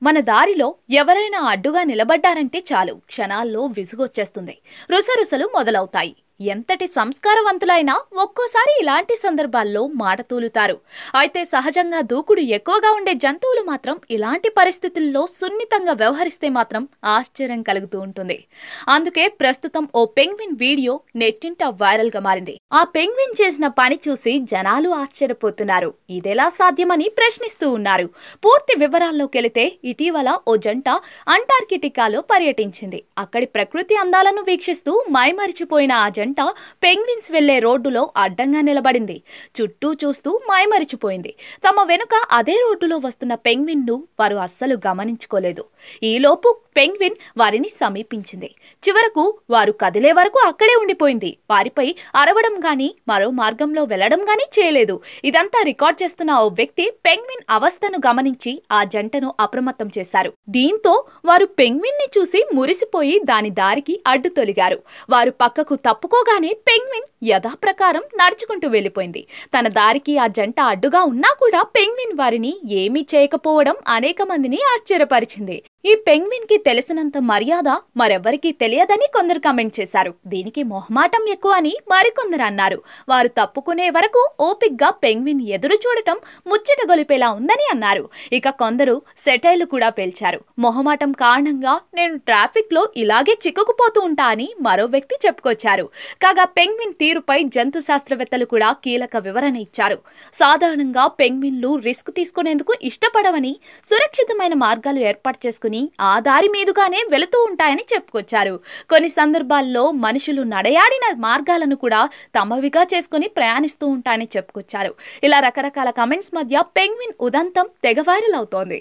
మన దారిలో ఎవరైనా అడ్డుగా నిలబడ్డారంటే చాలు క్షణాల్లో విసుగొచ్చేస్తుంది. రుసరుసలు మొదలవుతాయి. ఎంతటి సంస్కారవంతులైనా ఒక్కోసారి ఇలాంటి సందర్భాల్లో మాట తూలుతారు. అయితే సహజంగా దూకుడు ఎక్కువగా ఉండే జంతువులు మాత్రం ఇలాంటి పరిస్థితుల్లో సున్నితంగా వ్యవహరిస్తే మాత్రం ఆశ్చర్యం కలుగుతూ ఉంటుంది. అందుకే ప్రస్తుతం ఓ పెంగ్విన్ వీడియో నెట్టింట వైరల్ గా మారింది. ఆ పెంగ్విన్ చేసిన పని చూసి జనాలు ఆశ్చర్యపోతున్నారు. ఇదెలా సాధ్యమని ప్రశ్నిస్తూ ఉన్నారు. పూర్తి వివరాల్లోకెళితే ఇటీవల ఓ జంట అంటార్కిటికాలో పర్యటించింది. అక్కడి ప్రకృతి అందాలను వీక్షిస్తూ మైమరిచిపోయిన ఆ జంట పెంగ్విన్స్ వెళ్లే రోడ్డులో అడ్డంగా నిలబడింది. చుట్టూ చూస్తూ మైమరిచిపోయింది. తమ వెనుక అదే రోడ్డులో వస్తున్న పెంగ్విన్ ను వారు అస్సలు గమనించుకోలేదు. ఈలోపు పెంగ్విన్ వారిని సమీపించింది. చివరకు వారు కదిలే వరకు అక్కడే ఉండిపోయింది. వారిపై అరవడం గాని మరో మార్గంలో వెళ్లడం గాని చేయలేదు. ఇదంతా రికార్డ్ చేస్తున్న ఓ వ్యక్తి పెంగ్విన్ అవస్థను గమనించి ఆ జంటను అప్రమత్తం చేశారు. దీంతో వారు పెంగ్విన్ ని చూసి మురిసిపోయి దాని దారికి అడ్డు తొలిగారు. వారు పక్కకు తప్పుకోగానే పెంగ్విన్ యథాప్రకారం నడుచుకుంటూ వెళ్లిపోయింది. తన దారికి ఆ జంట అడ్డుగా ఉన్నా కూడా పెంగ్విన్ వారిని ఏమీ చేయకపోవడం అనేక మందిని ఆశ్చర్యపరిచింది. ఈ పెంగ్విన్ కి తెలిసినంత మర్యాద మరెవ్వరికీ తెలియదని కొందరు కమెంట్ చేశారు. దీనికి మొహమాటం ఎక్కువ అని మరికొందరు అన్నారు. వారు తప్పుకునే వరకు ఓపిగ్గా పెంగ్విన్ ఎదురు చూడటం ముచ్చట గొలిపేలా ఉందని అన్నారు. ఇక కొందరు సెటైర్లు కూడా పేల్చారు. మొహమాటం కారణంగా నేను ట్రాఫిక్ లో ఇలాగే చిక్కుకుపోతూ ఉంటా అని మరో వ్యక్తి చెప్పుకొచ్చారు. కాగా పెంగ్విన్ తీరుపై జంతు శాస్త్రవేత్తలు కూడా కీలక వివరణ ఇచ్చారు. సాధారణంగా పెంగ్విన్లు రిస్క్ తీసుకునేందుకు ఇష్టపడవని, సురక్షితమైన మార్గాలు ఏర్పాటు చేసుకుని ఆ దారి మీదుగానే వెళుతూ ఉంటాయని చెప్పుకొచ్చారు. కొన్ని సందర్భాల్లో మనుషులు నడయాడిన మార్గాలను కూడా తమవిగా చేసుకుని ప్రయాణిస్తూ ఉంటాయని చెప్పుకొచ్చారు. ఇలా రకరకాల కమెంట్స్ మధ్య పెంగ్విన్ ఉదంతం తెగ వైరల్ అవుతోంది.